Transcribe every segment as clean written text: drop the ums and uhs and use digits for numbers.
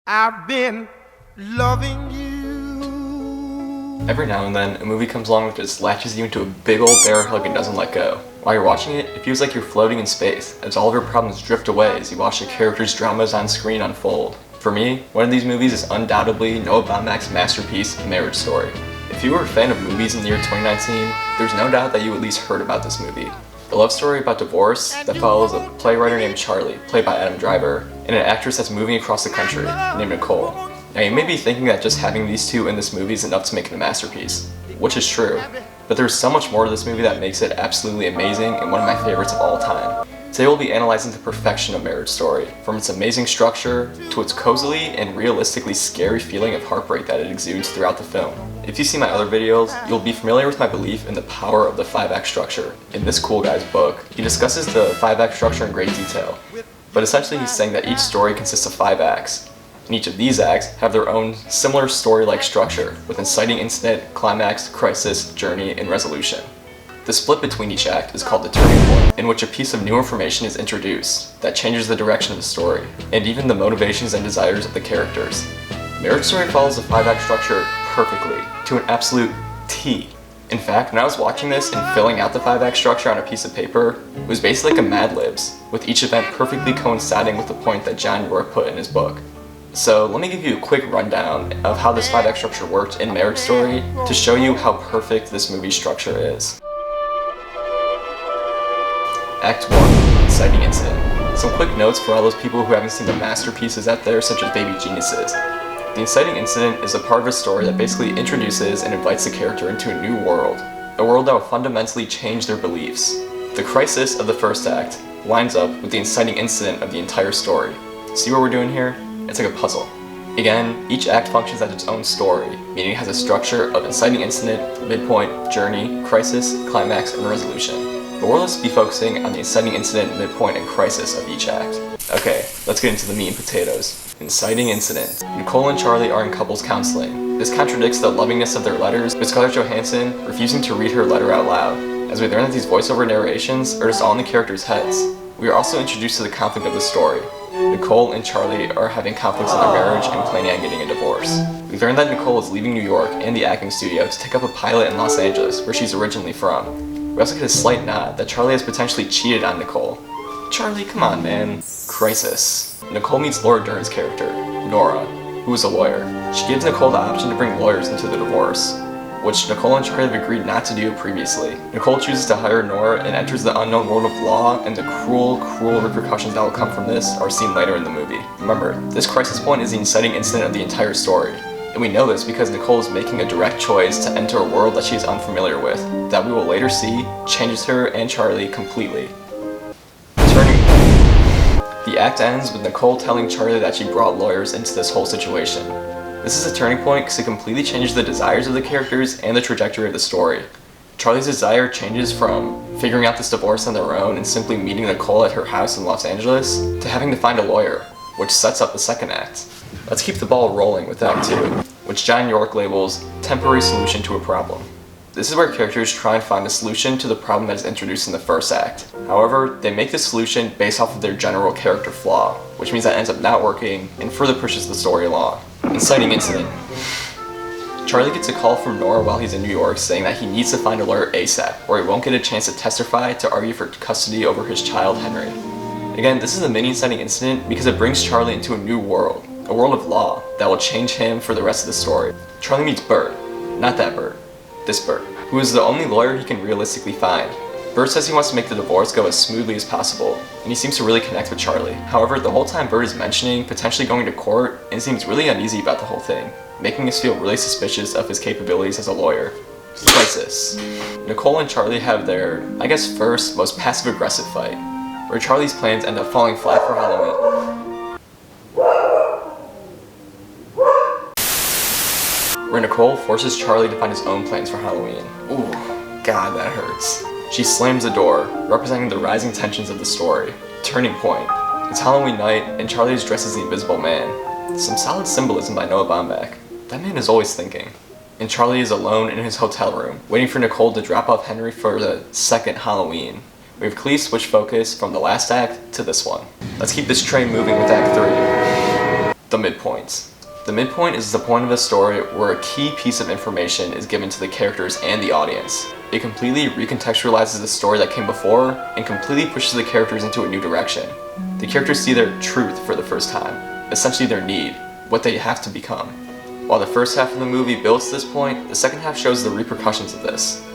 I've been loving you. Every now and then, a movie comes along that just latches you into a big old bear hug and doesn't let go. While you're watching it, it feels like you're floating in space, as all of your problems drift away as you watch the characters' dramas on screen unfold. For me, one of these movies is undoubtedly Noah Baumbach's masterpiece, Marriage Story. If you were a fan of movies in the year 2019, there's no doubt that you at least heard about this movie. A love story about divorce that follows a playwright named Charlie, played by Adam Driver, and an actress that's moving across the country, named Nicole. Now you may be thinking that just having these two in this movie is enough to make it a masterpiece, which is true, but there's so much more to this movie that makes it absolutely amazing and one of my favorites of all time. Today we'll be analyzing the perfection of Marriage Story, from its amazing structure to its cozily and realistically scary feeling of heartbreak that it exudes throughout the film. If you see my other videos, you'll be familiar with my belief in the power of the 5-act structure. In this cool guy's book, he discusses the 5-act structure in great detail, but essentially he's saying that each story consists of 5 acts, and each of these acts have their own similar story-like structure, with inciting incident, climax, crisis, journey, and resolution. The split between each act is called the turning point, in which a piece of new information is introduced that changes the direction of the story, and even the motivations and desires of the characters. Marriage Story follows the 5-act structure perfectly, to an absolute T. In fact, when I was watching this and filling out the 5-act structure on a piece of paper, it was basically like a Mad Libs, with each event perfectly coinciding with the point that Genrique put in his book. So let me give you a quick rundown of how this 5-act structure worked in Marriage Story to show you how perfect this movie's structure is. Act 1, Inciting Incident. Some quick notes for all those people who haven't seen the masterpieces out there such as Baby Geniuses. The Inciting Incident is a part of a story that basically introduces and invites the character into a new world. A world that will fundamentally change their beliefs. The crisis of the first act lines up with the inciting incident of the entire story. See what we're doing here? It's like a puzzle. Again, each act functions as its own story, meaning it has a structure of inciting incident, midpoint, journey, crisis, climax, and resolution. But we'll just be focusing on the inciting incident, midpoint, and crisis of each act. Okay, let's get into the meat and potatoes. Inciting incident. Nicole and Charlie are in couples counseling. This contradicts the lovingness of their letters, with Scarlett Johansson refusing to read her letter out loud, as we learn that these voiceover narrations are just all in the characters' heads. We are also introduced to the conflict of the story. Nicole and Charlie are having conflicts in their marriage and planning on getting a divorce. We learn that Nicole is leaving New York and the acting studio to take up a pilot in Los Angeles, where she's originally from. We also get a slight nod that Charlie has potentially cheated on Nicole. Charlie, come on, man. Crisis. Nicole meets Laura Dern's character, Nora, who is a lawyer. She gives Nicole the option to bring lawyers into the divorce, which Nicole and Charlie have agreed not to do previously. Nicole chooses to hire Nora and enters the unknown world of law, and the cruel repercussions that will come from this are seen later in the movie. Remember, this crisis point is the inciting incident of the entire story. And we know this because Nicole is making a direct choice to enter a world that she is unfamiliar with, that we will later see changes her and Charlie completely. Turning point. The act ends with Nicole telling Charlie that she brought lawyers into this whole situation. This is a turning point because it completely changes the desires of the characters and the trajectory of the story. Charlie's desire changes from figuring out this divorce on their own and simply meeting Nicole at her house in Los Angeles to having to find a lawyer, which sets up the second act. Let's keep the ball rolling with Act 2, which John York labels temporary solution to a problem. This is where characters try and find a solution to the problem that is introduced in the first act. However, they make this solution based off of their general character flaw, which means that ends up not working and further pushes the story along. Inciting incident. Charlie gets a call from Nora while he's in New York saying that he needs to find a lawyer ASAP, or he won't get a chance to testify to argue for custody over his child Henry. Again, this is a mini inciting incident because it brings Charlie into a new world, a world of law that will change him for the rest of the story. Charlie meets Bert, not that Bert, this Bert, who is the only lawyer he can realistically find. Bert says he wants to make the divorce go as smoothly as possible, and he seems to really connect with Charlie. However, the whole time Bert is mentioning potentially going to court and seems really uneasy about the whole thing, making us feel really suspicious of his capabilities as a lawyer. Crisis. Nicole and Charlie have their, I guess, first, most passive-aggressive fight, where Charlie's plans end up falling flat for Halloween. Where Nicole forces Charlie to find his own plans for Halloween. Ooh, God, that hurts. She slams the door, representing the rising tensions of the story. Turning point. It's Halloween night, and Charlie is dressed as the Invisible Man. Some solid symbolism by Noah Baumbach. That man is always thinking. And Charlie is alone in his hotel room, waiting for Nicole to drop off Henry for the second Halloween. We have clearly switched focus from the last act to this one. Let's keep this train moving with Act 3. The midpoint. The midpoint is the point of a story where a key piece of information is given to the characters and the audience. It completely recontextualizes the story that came before and completely pushes the characters into a new direction. The characters see their truth for the first time, essentially their need, what they have to become. While the first half of the movie builds to this point, the second half shows the repercussions of this.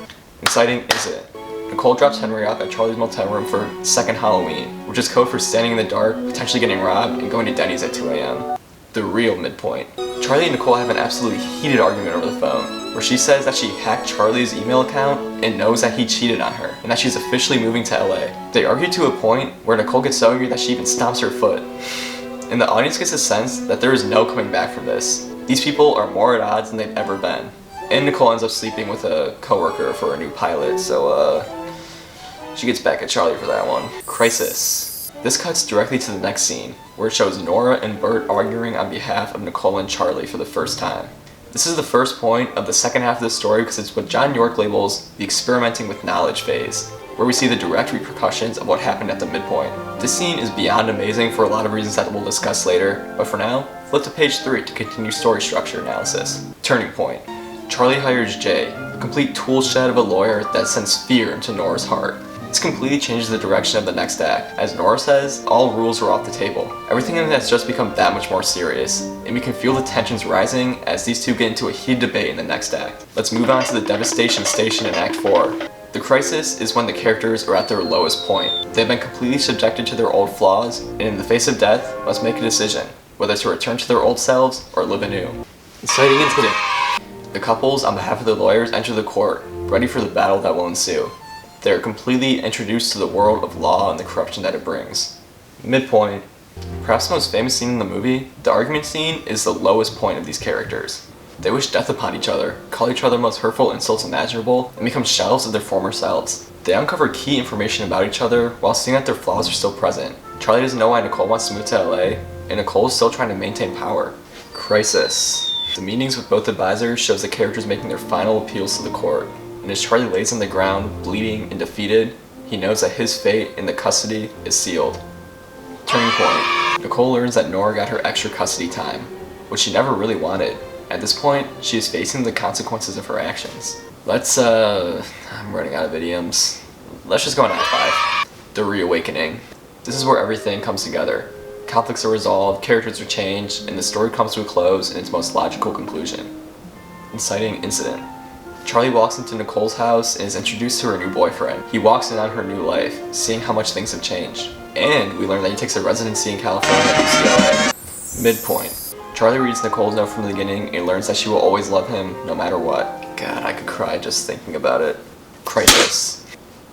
Inciting Incident. Nicole drops Henry off at Charlie's motel room for second Halloween, which is code for standing in the dark, potentially getting robbed, and going to Denny's at 2 a.m. The real midpoint. Charlie and Nicole have an absolutely heated argument over the phone, where she says that she hacked Charlie's email account and knows that he cheated on her, and that she's officially moving to LA. They argue to a point where Nicole gets so angry that she even stomps her foot. And the audience gets a sense that there is no coming back from this. These people are more at odds than they've ever been. And Nicole ends up sleeping with a coworker for a new pilot, so she gets back at Charlie for that one. Crisis. This cuts directly to the next scene, where it shows Nora and Bert arguing on behalf of Nicole and Charlie for the first time. This is the first point of the second half of the story because it's what John York labels the experimenting with knowledge phase, where we see the direct repercussions of what happened at the midpoint. This scene is beyond amazing for a lot of reasons that we'll discuss later, but for now, flip to page 3 to continue story structure analysis. Turning point. Charlie hires Jay, a complete tool shed of a lawyer that sends fear into Nora's heart. This completely changes the direction of the next act. As Nora says, all rules are off the table. Everything has just become that much more serious, and we can feel the tensions rising as these two get into a heated debate in the next act. Let's move on to the devastation station in Act 4. The crisis is when the characters are at their lowest point. They've been completely subjected to their old flaws, and in the face of death, must make a decision, whether to return to their old selves or live anew. Inciting Incident. The couples, on behalf of the lawyers, enter the court, ready for the battle that will ensue. They are completely introduced to the world of law and the corruption that it brings. Midpoint. Perhaps the most famous scene in the movie, the argument scene is the lowest point of these characters. They wish death upon each other, call each other the most hurtful insults imaginable, and become shells of their former selves. They uncover key information about each other while seeing that their flaws are still present. Charlie doesn't know why Nicole wants to move to LA, and Nicole is still trying to maintain power. Crisis. The meetings with both advisors shows the characters making their final appeals to the court. And as Charlie lays on the ground, bleeding and defeated, he knows that his fate in the custody is sealed. Turning point. Nicole learns that Nora got her extra custody time, which she never really wanted. At this point, she is facing the consequences of her actions. I'm running out of idioms. Let's just go on Act 5. The reawakening. This is where everything comes together. Conflicts are resolved, characters are changed, and the story comes to a close in its most logical conclusion. Inciting Incident. Charlie walks into Nicole's house and is introduced to her new boyfriend. He walks in on her new life, seeing how much things have changed. And we learn that he takes a residency in California at UCLA. Midpoint. Charlie reads Nicole's note from the beginning and learns that she will always love him no matter what. God, I could cry just thinking about it. Crisis.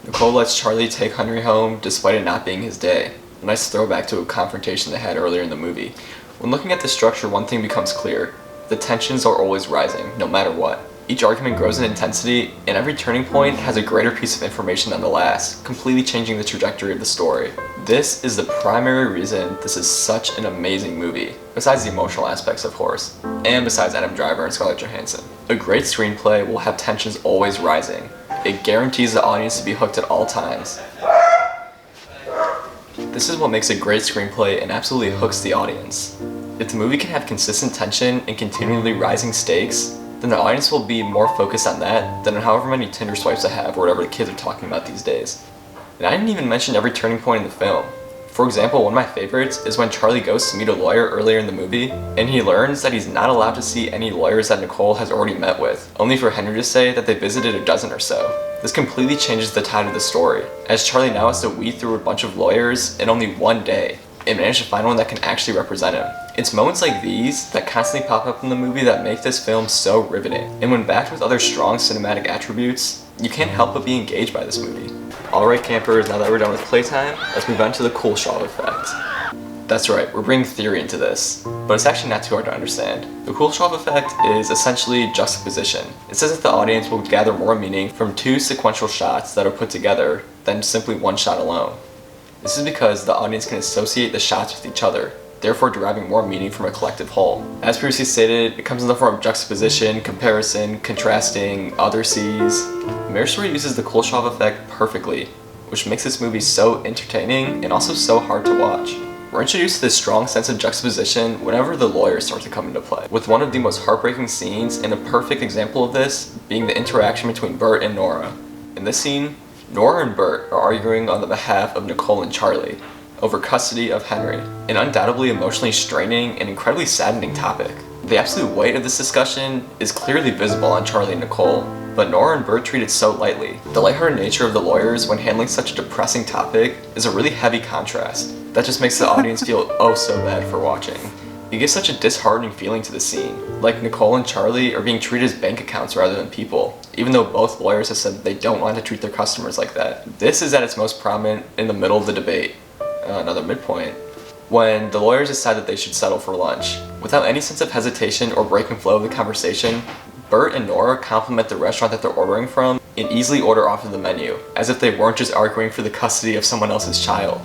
Nicole lets Charlie take Henry home despite it not being his day. A nice throwback to a confrontation they had earlier in the movie. When looking at the structure, one thing becomes clear. The tensions are always rising, no matter what. Each argument grows in intensity, and every turning point has a greater piece of information than the last, completely changing the trajectory of the story. This is the primary reason this is such an amazing movie, besides the emotional aspects of course, and besides Adam Driver and Scarlett Johansson. A great screenplay will have tensions always rising. It guarantees the audience to be hooked at all times. This is what makes a great screenplay and absolutely hooks the audience. If the movie can have consistent tension and continually rising stakes, then the audience will be more focused on that than on however many Tinder swipes I have or whatever the kids are talking about these days. And I didn't even mention every turning point in the film. For example, one of my favorites is when Charlie goes to meet a lawyer earlier in the movie, and he learns that he's not allowed to see any lawyers that Nicole has already met with, only for Henry to say that they visited a dozen or so. This completely changes the tide of the story, as Charlie now has to weed through a bunch of lawyers in only one day, and manage to find one that can actually represent him. It's moments like these that constantly pop up in the movie that make this film so riveting, and when backed with other strong cinematic attributes, you can't help but be engaged by this movie. Alright campers, now that we're done with playtime, let's move on to the Kuleshov effect. That's right, we're bringing theory into this, but it's actually not too hard to understand. The Kuleshov effect is essentially juxtaposition. It says that the audience will gather more meaning from two sequential shots that are put together than simply one shot alone. This is because the audience can associate the shots with each other, therefore deriving more meaning from a collective whole. As previously stated, it comes in the form of juxtaposition, comparison, contrasting, other sees. Marriage Story uses the Kuleshov effect perfectly, which makes this movie so entertaining and also so hard to watch. We're introduced to this strong sense of juxtaposition whenever the lawyers start to come into play, with one of the most heartbreaking scenes and a perfect example of this being the interaction between Bert and Nora. In this scene, Nora and Bert are arguing on the behalf of Nicole and Charlie over custody of Henry, an undoubtedly emotionally straining and incredibly saddening topic. The absolute weight of this discussion is clearly visible on Charlie and Nicole, but Nora and Bert treat it so lightly. The lighthearted nature of the lawyers when handling such a depressing topic is a really heavy contrast that just makes the audience feel oh so bad for watching. You get such a disheartening feeling to the scene, like Nicole and Charlie are being treated as bank accounts rather than people, even though both lawyers have said they don't want to treat their customers like that. This is at its most prominent in the middle of the debate, another midpoint, when the lawyers decide that they should settle for lunch. Without any sense of hesitation or break and flow of the conversation, Bert and Nora compliment the restaurant that they're ordering from and easily order off of the menu, as if they weren't just arguing for the custody of someone else's child.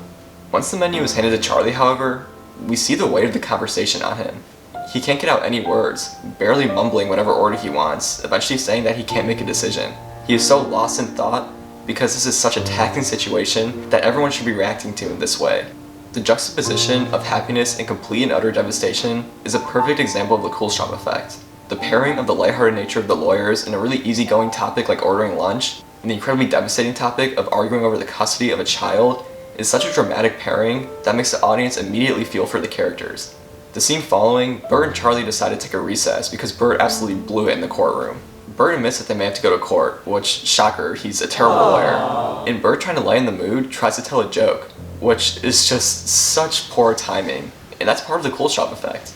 Once the menu is handed to Charlie, however, we see the weight of the conversation on him. He can't get out any words, barely mumbling whatever order he wants, eventually saying that he can't make a decision. He is so lost in thought because this is such a taxing situation that everyone should be reacting to in this way. The juxtaposition of happiness and complete and utter devastation is a perfect example of the Coolshop effect. The pairing of the lighthearted nature of the lawyers in a really easygoing topic like ordering lunch, and the incredibly devastating topic of arguing over the custody of a child is such a dramatic pairing that makes the audience immediately feel for the characters. The scene following, Bert and Charlie decide to take a recess because Bert absolutely blew it in the courtroom. Bert admits that they may have to go to court, which, shocker, he's a terrible lawyer. And Bert, trying to lighten the mood, tries to tell a joke, which is just such poor timing. And that's part of the Coolshop effect.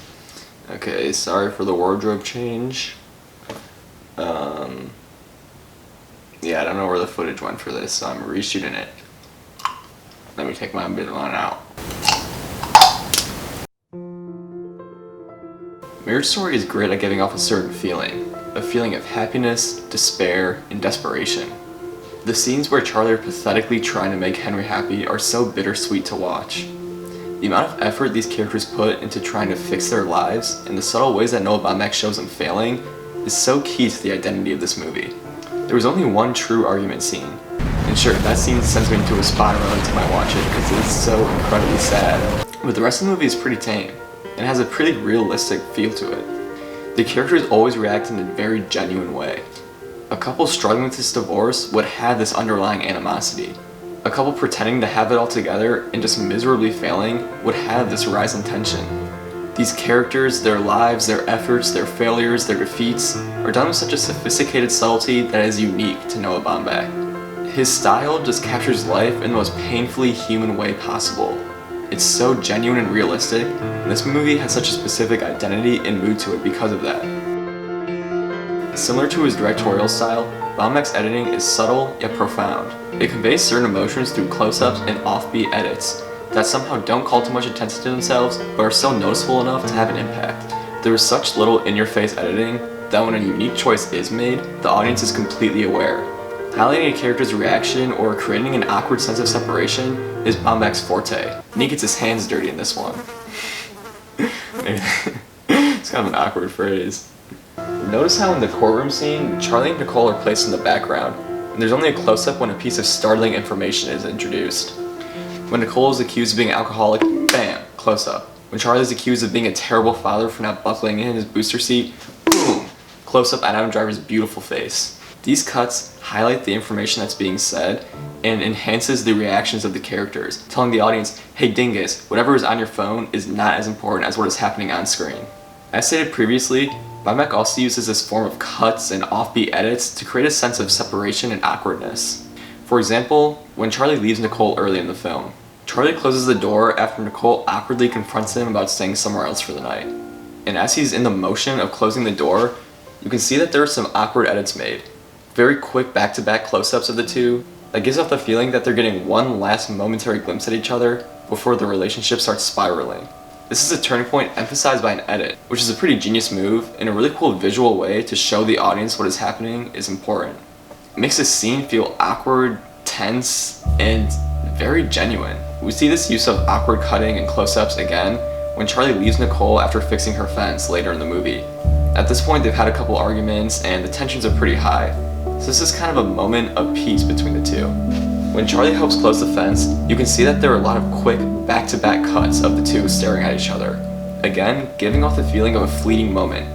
Okay, sorry for the wardrobe change. Yeah, I don't know where the footage went for this, so I'm reshooting it. Let me take my bit one out. Marriage Story is great at giving off a certain feeling. A feeling of happiness, despair, and desperation. The scenes where Charlie are pathetically trying to make Henry happy are so bittersweet to watch. The amount of effort these characters put into trying to fix their lives, and the subtle ways that Noah Baumbach shows them failing, is so key to the identity of this movie. There was only one true argument scene. And sure, that scene sends me into a spiral every time I watch it because it's so incredibly sad. But the rest of the movie is pretty tame, and has a pretty realistic feel to it. The characters always react in a very genuine way. A couple struggling with this divorce would have this underlying animosity. A couple pretending to have it all together and just miserably failing would have this rise in tension. These characters, their lives, their efforts, their failures, their defeats, are done with such a sophisticated subtlety that is unique to Noah Baumbach. His style just captures life in the most painfully human way possible. It's so genuine and realistic, and this movie has such a specific identity and mood to it because of that. Similar to his directorial style, Baumbach's editing is subtle yet profound. It conveys certain emotions through close-ups and offbeat edits that somehow don't call too much attention to themselves, but are still noticeable enough to have an impact. There is such little in-your-face editing that when a unique choice is made, the audience is completely aware. Highlighting a character's reaction or creating an awkward sense of separation is Baumbach's forte, and he gets his hands dirty in this one. It's kind of an awkward phrase. Notice how in the courtroom scene, Charlie and Nicole are placed in the background, and there's only a close-up when a piece of startling information is introduced. When Nicole is accused of being an alcoholic, bam, close-up. When Charlie is accused of being a terrible father for not buckling in his booster seat, boom, close-up on Adam Driver's beautiful face. These cuts highlight the information that's being said and enhances the reactions of the characters, telling the audience, hey dingus, whatever is on your phone is not as important as what is happening on screen. As stated previously, Baumbach also uses this form of cuts and offbeat edits to create a sense of separation and awkwardness. For example, when Charlie leaves Nicole early in the film, Charlie closes the door after Nicole awkwardly confronts him about staying somewhere else for the night. And as he's in the motion of closing the door, you can see that there are some awkward edits made. Very quick back-to-back close-ups of the two that gives off the feeling that they're getting one last momentary glimpse at each other before the relationship starts spiraling. This is a turning point emphasized by an edit, which is a pretty genius move and a really cool visual way to show the audience what is happening is important. It makes the scene feel awkward, tense, and very genuine. We see this use of awkward cutting and close-ups again when Charlie leaves Nicole after fixing her fence later in the movie. At this point, they've had a couple arguments and the tensions are pretty high. So this is kind of a moment of peace between the two. When Charlie helps close the fence, you can see that there are a lot of quick back-to-back cuts of the two staring at each other, again giving off the feeling of a fleeting moment,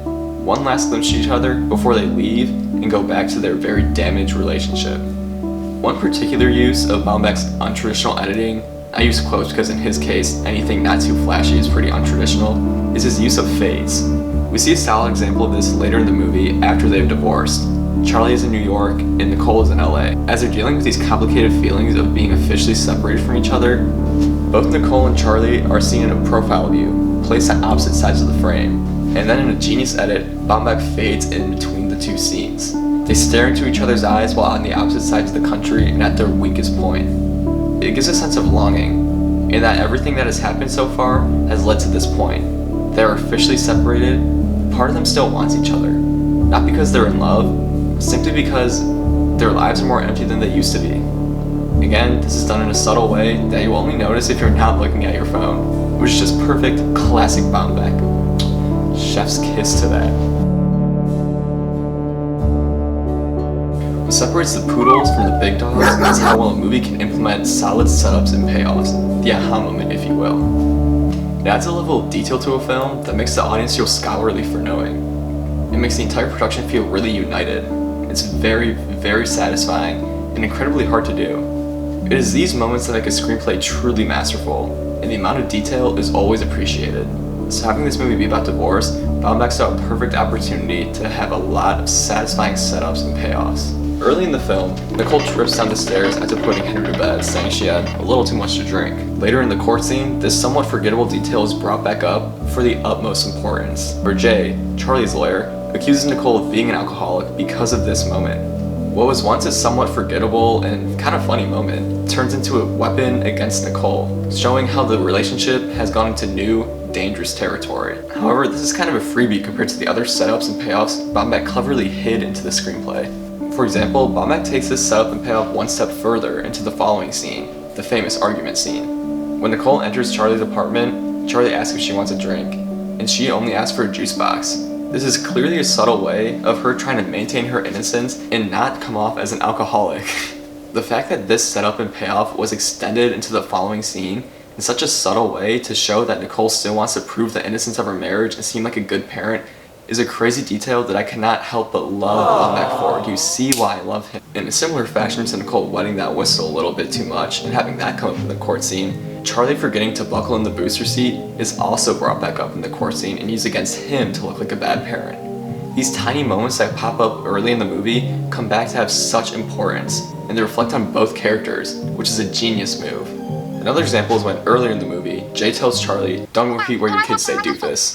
one last glimpse of each other before they leave and go back to their very damaged relationship. One particular use of Baumbach's untraditional editing, I use quotes because in his case, anything not too flashy is pretty untraditional, is his use of fades. We see a solid example of this later in the movie after they've divorced. Charlie is in New York and Nicole is in LA. As they're dealing with these complicated feelings of being officially separated from each other, both Nicole and Charlie are seen in a profile view, placed on opposite sides of the frame. And then in a genius edit, Baumbach fades in between the two scenes. They stare into each other's eyes while on the opposite sides of the country and at their weakest point. It gives a sense of longing, in that everything that has happened so far has led to this point. They are officially separated, but part of them still wants each other. Not because they're in love, simply because their lives are more empty than they used to be. Again, this is done in a subtle way that you only notice if you're not looking at your phone, which is just perfect, classic Baumbach. Chef's kiss to that. What separates the poodles from the big dogs is how well a movie can implement solid setups and payoffs, the aha moment if you will. It adds a level of detail to a film that makes the audience feel scholarly for knowing. It makes the entire production feel really united. It's very, very satisfying and incredibly hard to do. It is these moments that make a screenplay truly masterful, and the amount of detail is always appreciated. So having this movie be about divorce, Baumbach saw a perfect opportunity to have a lot of satisfying setups and payoffs. Early in the film, Nicole trips down the stairs after putting Henry to bed, saying she had a little too much to drink. Later in the court scene, this somewhat forgettable detail is brought back up for the utmost importance, where Jay, Charlie's lawyer, accuses Nicole of being an alcoholic because of this moment. What was once a somewhat forgettable and kind of funny moment turns into a weapon against Nicole, showing how the relationship has gone into new, dangerous territory. However, this is kind of a freebie compared to the other setups and payoffs Baumbach cleverly hid into the screenplay. For example, Baumbach takes this setup and payoff one step further into the following scene, the famous argument scene. When Nicole enters Charlie's apartment, Charlie asks if she wants a drink, and she only asks for a juice box. This is clearly a subtle way of her trying to maintain her innocence and not come off as an alcoholic. The fact that this setup and payoff was extended into the following scene in such a subtle way to show that Nicole still wants to prove the innocence of her marriage and seem like a good parent is a crazy detail that I cannot help but love Baumbach for. You see why I love him. In a similar fashion to Nicole wetting that whistle a little bit too much and having that come up in the court scene, Charlie forgetting to buckle in the booster seat is also brought back up in the court scene and used against him to look like a bad parent. These tiny moments that pop up early in the movie come back to have such importance, and they reflect on both characters, which is a genius move. Another example is when earlier in the movie, Jay tells Charlie, "Don't repeat what your kids say, doofus."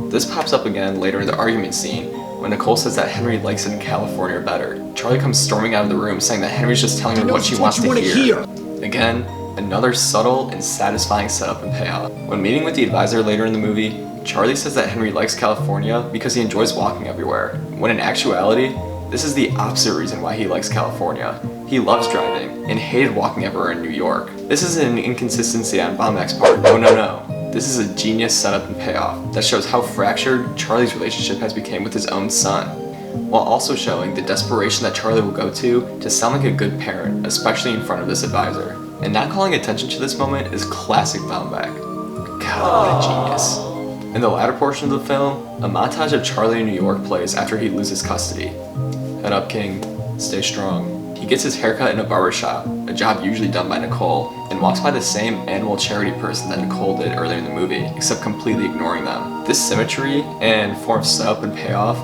This pops up again later in the argument scene when Nicole says that Henry likes it in California better. Charlie comes storming out of the room saying that Henry's just telling her what she wants to hear. Again, another subtle and satisfying setup and payoff. When meeting with the advisor later in the movie, Charlie says that Henry likes California because he enjoys walking everywhere, when in actuality, this is the opposite reason why he likes California. He loves driving and hated walking everywhere in New York. This is an inconsistency on Baumbach's part. No. This is a genius setup and payoff that shows how fractured Charlie's relationship has become with his own son, while also showing the desperation that Charlie will go to sound like a good parent, especially in front of this advisor. And not calling attention to this moment is classic Baumbach. God, what a genius. In the latter portion of the film, a montage of Charlie in New York plays after he loses custody. Head up, King. Stay strong. He gets his haircut in a barbershop, a job usually done by Nicole, and walks by the same animal charity person that Nicole did earlier in the movie, except completely ignoring them. This symmetry and form of setup and payoff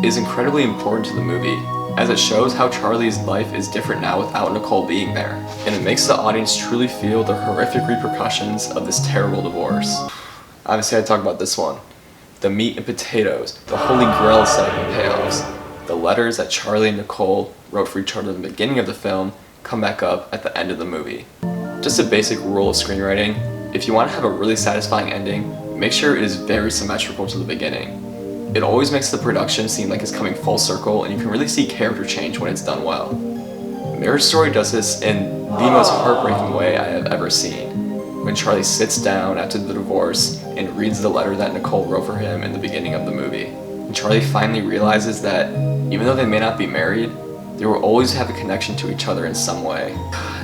is incredibly important to the movie, as it shows how Charlie's life is different now without Nicole being there, and it makes the audience truly feel the horrific repercussions of this terrible divorce. Obviously, I talk about this one. The meat and potatoes, the holy grail of setup and payoffs. The letters that Charlie and Nicole wrote for each other in the beginning of the film come back up at the end of the movie. Just a basic rule of screenwriting, if you want to have a really satisfying ending, make sure it is very symmetrical to the beginning. It always makes the production seem like it's coming full circle, and you can really see character change when it's done well. Marriage Story does this in the most heartbreaking way I have ever seen, when Charlie sits down after the divorce and reads the letter that Nicole wrote for him in the beginning of the movie. And Charlie finally realizes that even though they may not be married, they will always have a connection to each other in some way.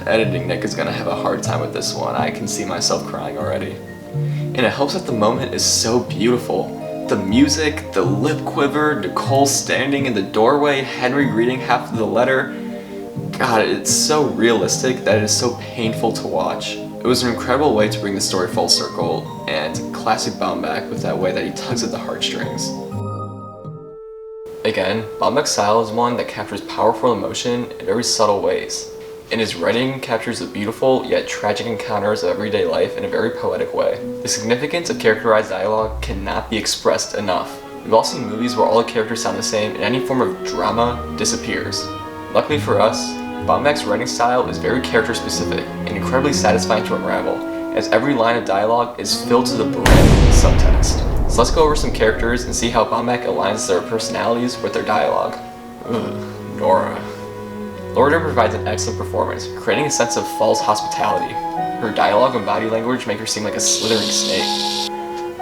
Editing Nick is gonna have a hard time with this one. I can see myself crying already. And it helps that the moment is so beautiful. The music, the lip quiver, Nicole standing in the doorway, Henry reading half of the letter. God, it's so realistic that it is so painful to watch. It was an incredible way to bring the story full circle, and classic Baumbach with that way that he tugs at the heartstrings. Again, Baumbach's style is one that captures powerful emotion in very subtle ways, and his writing captures the beautiful yet tragic encounters of everyday life in a very poetic way. The significance of characterized dialogue cannot be expressed enough. We've all seen movies where all the characters sound the same and any form of drama disappears. Luckily for us, Baumbach's writing style is very character specific and incredibly satisfying to unravel, as every line of dialogue is filled to the brim with subtext. So let's go over some characters and see how Baumbach aligns their personalities with their dialogue. Nora. Laura provides an excellent performance, creating a sense of false hospitality. Her dialogue and body language make her seem like a slithering snake.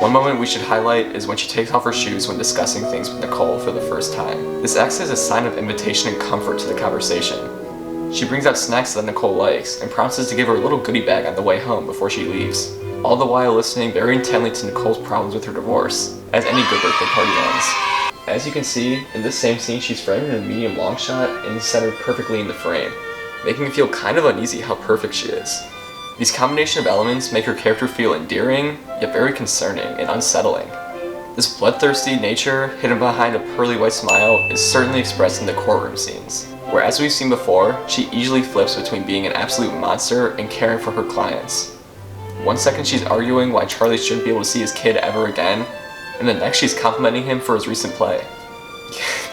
One moment we should highlight is when she takes off her shoes when discussing things with Nicole for the first time. This acts as a sign of invitation and comfort to the conversation. She brings out snacks that Nicole likes and promises to give her a little goodie bag on the way home before she leaves, all the while listening very intently to Nicole's problems with her divorce, as any good birthday party ends. As you can see, in this same scene she's framed in a medium long shot and is centered perfectly in the frame, making me feel kind of uneasy how perfect she is. These combination of elements make her character feel endearing, yet very concerning and unsettling. This bloodthirsty nature, hidden behind a pearly white smile, is certainly expressed in the courtroom scenes, where as we've seen before, she easily flips between being an absolute monster and caring for her clients. One second she's arguing why Charlie shouldn't be able to see his kid ever again, and the next she's complimenting him for his recent play.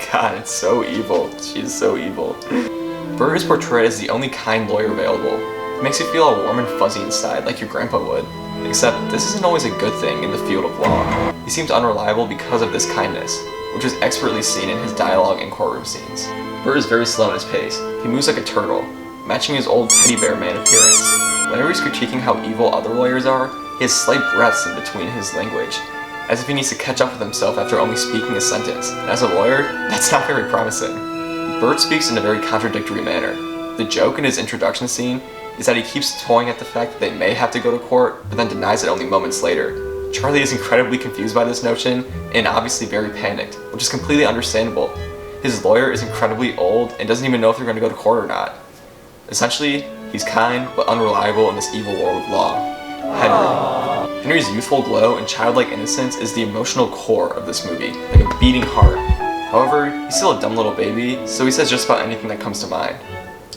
God, it's so evil. She's so evil. Burr is portrayed as the only kind lawyer available. It makes you feel all warm and fuzzy inside, like your grandpa would. Except, this isn't always a good thing in the field of law. He seems unreliable because of this kindness, which is expertly seen in his dialogue and courtroom scenes. Burr is very slow in his pace. He moves like a turtle, matching his old teddy bear man appearance. Whenever he's critiquing how evil other lawyers are, he has slight breaths in between his language, as if he needs to catch up with himself after only speaking a sentence. And as a lawyer, that's not very promising. Burr speaks in a very contradictory manner. The joke in his introduction scene is that he keeps toying at the fact that they may have to go to court, but then denies it only moments later. Charlie is incredibly confused by this notion, and obviously very panicked, which is completely understandable. His lawyer is incredibly old and doesn't even know if they're going to go to court or not. Essentially, he's kind but unreliable in this evil world of law. Henry. Henry's youthful glow and childlike innocence is the emotional core of this movie, like a beating heart. However, he's still a dumb little baby, so he says just about anything that comes to mind.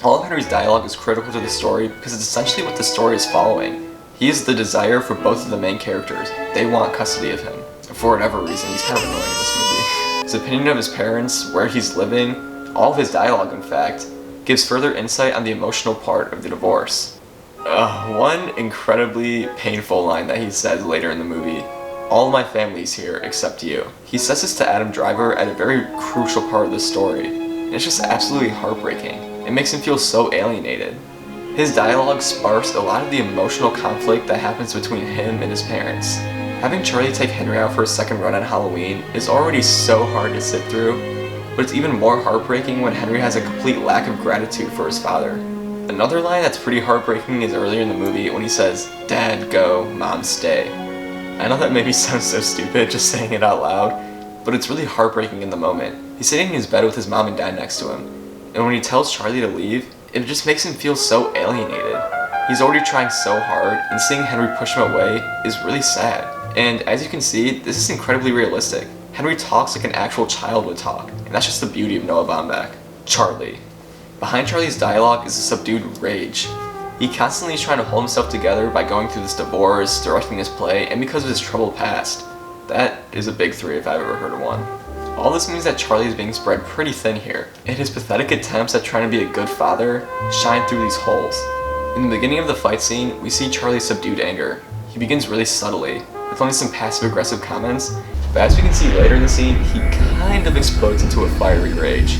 All of Henry's dialogue is critical to the story because it's essentially what the story is following. He is the desire for both of the main characters. They want custody of him. For whatever reason, he's kind of annoying in this movie. His opinion of his parents, where he's living, all of his dialogue in fact, gives further insight on the emotional part of the divorce. One incredibly painful line that he says later in the movie: "All my family's here except you." He says this to Adam Driver at a very crucial part of the story, and it's just absolutely heartbreaking. It makes him feel so alienated. His dialogue sparks a lot of the emotional conflict that happens between him and his parents. Having Charlie take Henry out for a second run on Halloween is already so hard to sit through, but it's even more heartbreaking when Henry has a complete lack of gratitude for his father. Another line that's pretty heartbreaking is earlier in the movie when he says, "Dad go, Mom stay." I know that maybe sounds so stupid just saying it out loud, but it's really heartbreaking in the moment. He's sitting in his bed with his mom and dad next to him, and when he tells Charlie to leave, it just makes him feel so alienated. He's already trying so hard, and seeing Henry push him away is really sad. And as you can see, this is incredibly realistic. Henry talks like an actual child would talk, and that's just the beauty of Noah Baumbach. Charlie. Behind Charlie's dialogue is a subdued rage. He constantly is trying to hold himself together by going through this divorce, directing his play, and because of his troubled past. That is a big three if I've ever heard of one. All this means that Charlie is being spread pretty thin here, and his pathetic attempts at trying to be a good father shine through these holes. In the beginning of the fight scene, we see Charlie's subdued anger. He begins really subtly, with only some passive-aggressive comments, but as we can see later in the scene, he kind of explodes into a fiery rage.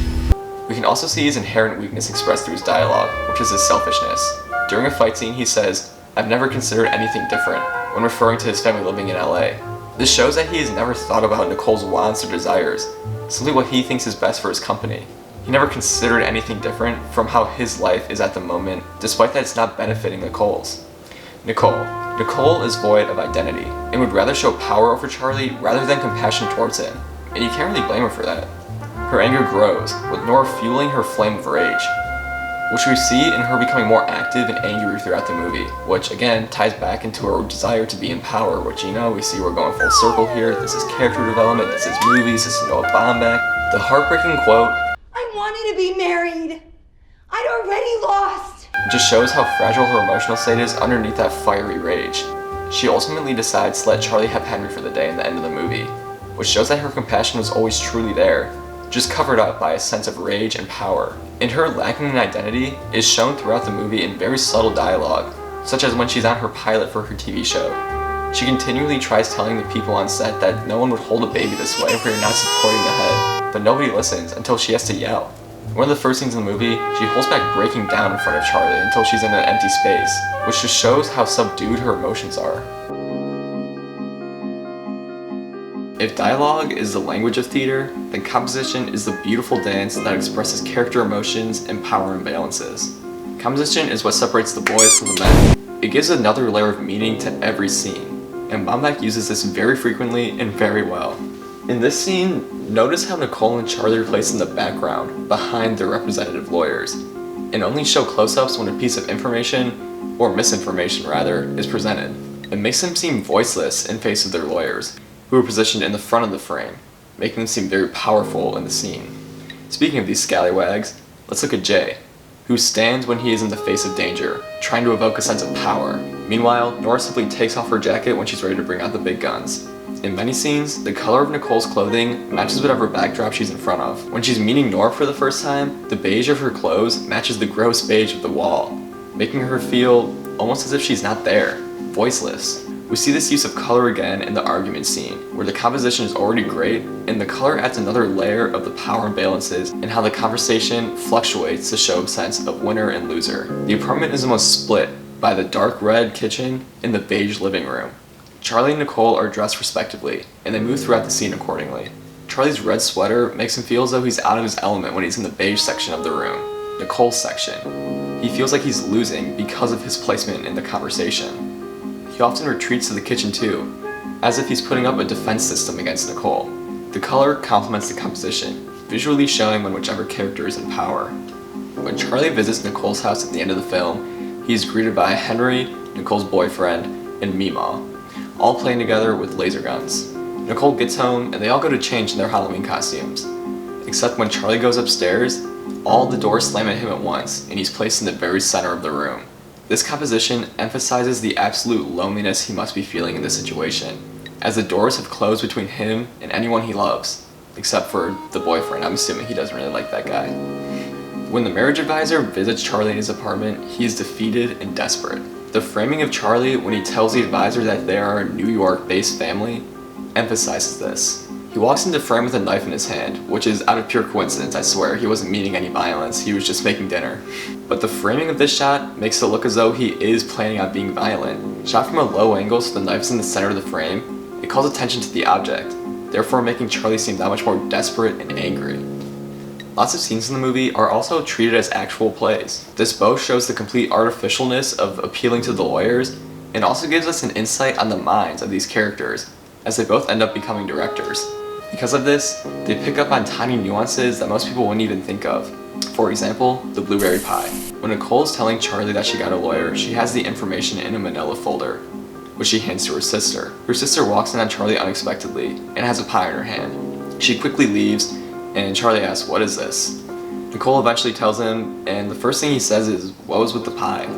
We can also see his inherent weakness expressed through his dialogue, which is his selfishness. During a fight scene, he says, "I've never considered anything different," when referring to his family living in LA. This shows that he has never thought about Nicole's wants or desires, simply what he thinks is best for his company. He never considered anything different from how his life is at the moment, despite that it's not benefiting Nicole's. Nicole is void of identity and would rather show power over Charlie rather than compassion towards him, and you can't really blame her for that. Her anger grows, with Nora fueling her flame of rage, which we see in her becoming more active and angry throughout the movie, which again ties back into her desire to be in power, which we see we're going full circle here. This is character development, this is movies, this is Noah Baumbach. The heartbreaking quote, "I wanted to be married. I'd already lost." just shows how fragile her emotional state is underneath that fiery rage. She ultimately decides to let Charlie have Henry for the day in the end of the movie, which shows that her compassion was always truly there, just covered up by a sense of rage and power. And her lacking an identity is shown throughout the movie in very subtle dialogue, such as when she's on her pilot for her TV show. She continually tries telling the people on set that no one would hold a baby this way if you're not supporting the head, but nobody listens until she has to yell. One of the first scenes in the movie, she holds back breaking down in front of Charlie until she's in an empty space, which just shows how subdued her emotions are. If dialogue is the language of theater, then composition is the beautiful dance that expresses character emotions and power imbalances. Composition is what separates the boys from the men. It gives another layer of meaning to every scene, and Baumbach uses this very frequently and very well. In this scene, notice how Nicole and Charlie are placed in the background, behind their representative lawyers, and only show close-ups when a piece of information, or misinformation rather, is presented. It makes them seem voiceless in face of their lawyers, who are positioned in the front of the frame, making them seem very powerful in the scene. Speaking of these scallywags, let's look at Jay, who stands when he is in the face of danger, trying to evoke a sense of power. Meanwhile, Nora simply takes off her jacket when she's ready to bring out the big guns. In many scenes, the color of Nicole's clothing matches whatever backdrop she's in front of. When she's meeting Nora for the first time, the beige of her clothes matches the gross beige of the wall, making her feel almost as if she's not there, voiceless. We see this use of color again in the argument scene, where the composition is already great, and the color adds another layer of the power imbalances and how the conversation fluctuates to show a sense of winner and loser. The apartment is almost split by the dark red kitchen and the beige living room. Charlie and Nicole are dressed respectively, and they move throughout the scene accordingly. Charlie's red sweater makes him feel as though he's out of his element when he's in the beige section of the room, Nicole's section. He feels like he's losing because of his placement in the conversation. He often retreats to the kitchen too, as if he's putting up a defense system against Nicole. The color complements the composition, visually showing when whichever character is in power. When Charlie visits Nicole's house at the end of the film, he is greeted by Henry, Nicole's boyfriend, and Meemaw, all playing together with laser guns. Nicole gets home and they all go to change in their Halloween costumes. Except when Charlie goes upstairs, all the doors slam at him at once and he's placed in the very center of the room. This composition emphasizes the absolute loneliness he must be feeling in this situation, as the doors have closed between him and anyone he loves, except for the boyfriend. I'm assuming he doesn't really like that guy. When the marriage advisor visits Charlie in his apartment, he is defeated and desperate. The framing of Charlie when he tells the advisor that they are a New York-based family emphasizes this. He walks into frame with a knife in his hand, which is out of pure coincidence, I swear. He wasn't meaning any violence, he was just making dinner. But the framing of this shot makes it look as though he is planning on being violent. Shot from a low angle so the knife's in the center of the frame, it calls attention to the object, therefore making Charlie seem that much more desperate and angry. Lots of scenes in the movie are also treated as actual plays. This both shows the complete artificialness of appealing to the lawyers, and also gives us an insight on the minds of these characters, as they both end up becoming directors. Because of this, they pick up on tiny nuances that most people wouldn't even think of. For example, the blueberry pie. When Nicole is telling Charlie that she got a lawyer, she has the information in a manila folder, which she hands to her sister. Her sister walks in on Charlie unexpectedly and has a pie in her hand. She quickly leaves, and Charlie asks, "What is this?" Nicole eventually tells him, and the first thing he says is, "What was with the pie?"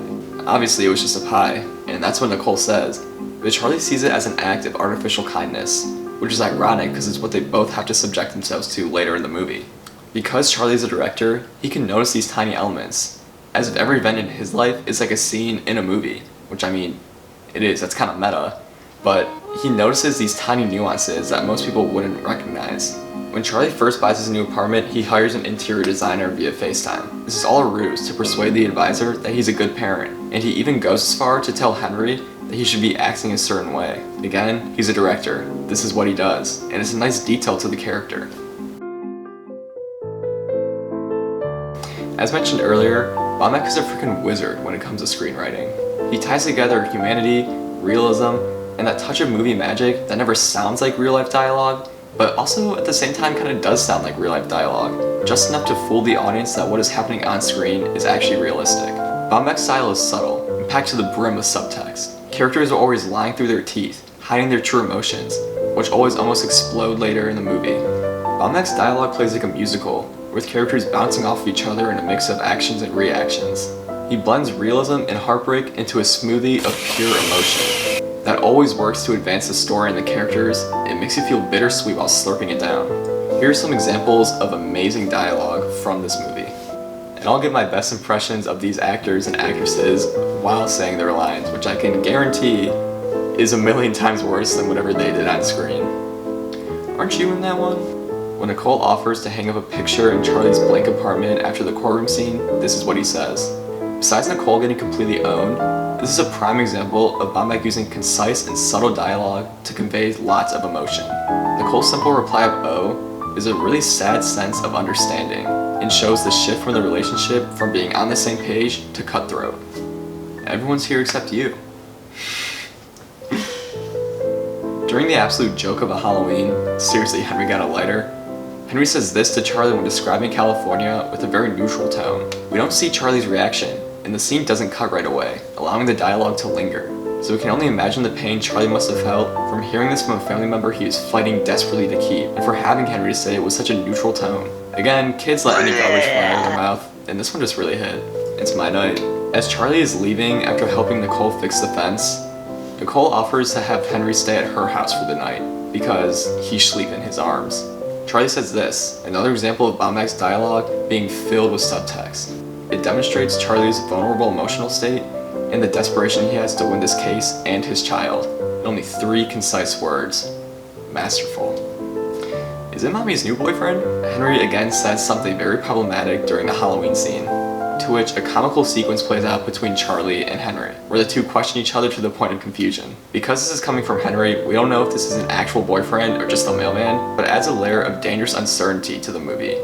Obviously it was just a pie, and that's what Nicole says, but Charlie sees it as an act of artificial kindness, which is ironic because it's what they both have to subject themselves to later in the movie. Because Charlie's a director, he can notice these tiny elements, as if every event in his life is like a scene in a movie, which I mean, it is, that's kind of meta, but he notices these tiny nuances that most people wouldn't recognize. When Charlie first buys his new apartment, he hires an interior designer via FaceTime. This is all a ruse to persuade the advisor that he's a good parent, and he even goes as far to tell Henry that he should be acting a certain way. Again, he's a director. This is what he does, and it's a nice detail to the character. As mentioned earlier, Baumbach is a freaking wizard when it comes to screenwriting. He ties together humanity, realism, and that touch of movie magic that never sounds like real-life dialogue, but also at the same time kind of does sound like real-life dialogue, just enough to fool the audience that what is happening on screen is actually realistic. Baumbach's style is subtle and packed to the brim with subtext. Characters are always lying through their teeth, hiding their true emotions, which always almost explode later in the movie. Baumbach's dialogue plays like a musical, with characters bouncing off of each other in a mix of actions and reactions. He blends realism and heartbreak into a smoothie of pure emotion that always works to advance the story and the characters. It makes you feel bittersweet while slurping it down. Here are some examples of amazing dialogue from this movie. And I'll give my best impressions of these actors and actresses while saying their lines, which I can guarantee is a million times worse than whatever they did on screen. Aren't you in that one? When Nicole offers to hang up a picture in Charlie's blank apartment after the courtroom scene, this is what he says. Besides Nicole getting completely owned, this is a prime example of Baumbach using concise and subtle dialogue to convey lots of emotion. Nicole's simple reply of "oh" is a really sad sense of understanding and shows the shift from the relationship from being on the same page to cutthroat. Everyone's here except you. During the absolute joke of a Halloween, seriously, Henry got a lighter, Henry says this to Charlie when describing California with a very neutral tone. We don't see Charlie's reaction, and the scene doesn't cut right away, allowing the dialogue to linger. So we can only imagine the pain Charlie must have felt from hearing this from a family member he was fighting desperately to keep, and for having Henry say it with such a neutral tone. Again, kids let any garbage fly out of their mouth, and this one just really hit. It's my night. As Charlie is leaving after helping Nicole fix the fence, Nicole offers to have Henry stay at her house for the night, because he's asleep in his arms. Charlie says this, another example of Baumbach's dialogue being filled with subtext. It demonstrates Charlie's vulnerable emotional state and the desperation he has to win this case and his child. In only 3 concise words. Masterful. Is it Mommy's new boyfriend? Henry again says something very problematic during the Halloween scene, to which a comical sequence plays out between Charlie and Henry, where the two question each other to the point of confusion. Because this is coming from Henry, we don't know if this is an actual boyfriend or just a mailman, but it adds a layer of dangerous uncertainty to the movie.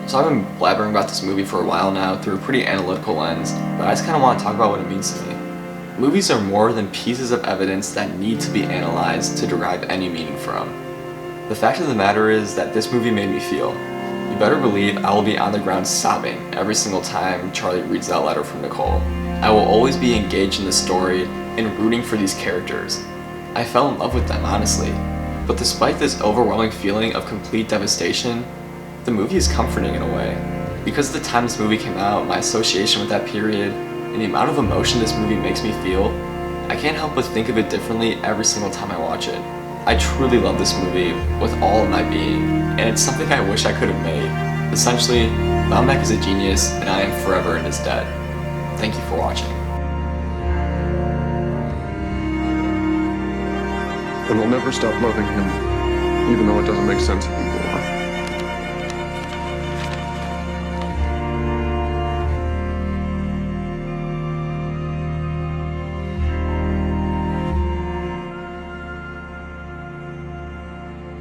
So I've been blabbering about this movie for a while now through a pretty analytical lens, but I just kind of want to talk about what it means to me. Movies are more than pieces of evidence that need to be analyzed to derive any meaning from. The fact of the matter is that this movie made me feel. You better believe I will be on the ground sobbing every single time Charlie reads that letter from Nicole. I will always be engaged in the story and rooting for these characters. I fell in love with them, honestly. But despite this overwhelming feeling of complete devastation, the movie is comforting in a way. Because of the time this movie came out, my association with that period, and the amount of emotion this movie makes me feel, I can't help but think of it differently every single time I watch it. I truly love this movie with all of my being, and it's something I wish I could have made. Essentially, Baumbach is a genius, and I am forever in his debt. Thank you for watching. And I'll never stop loving him, even though it doesn't make sense anymore.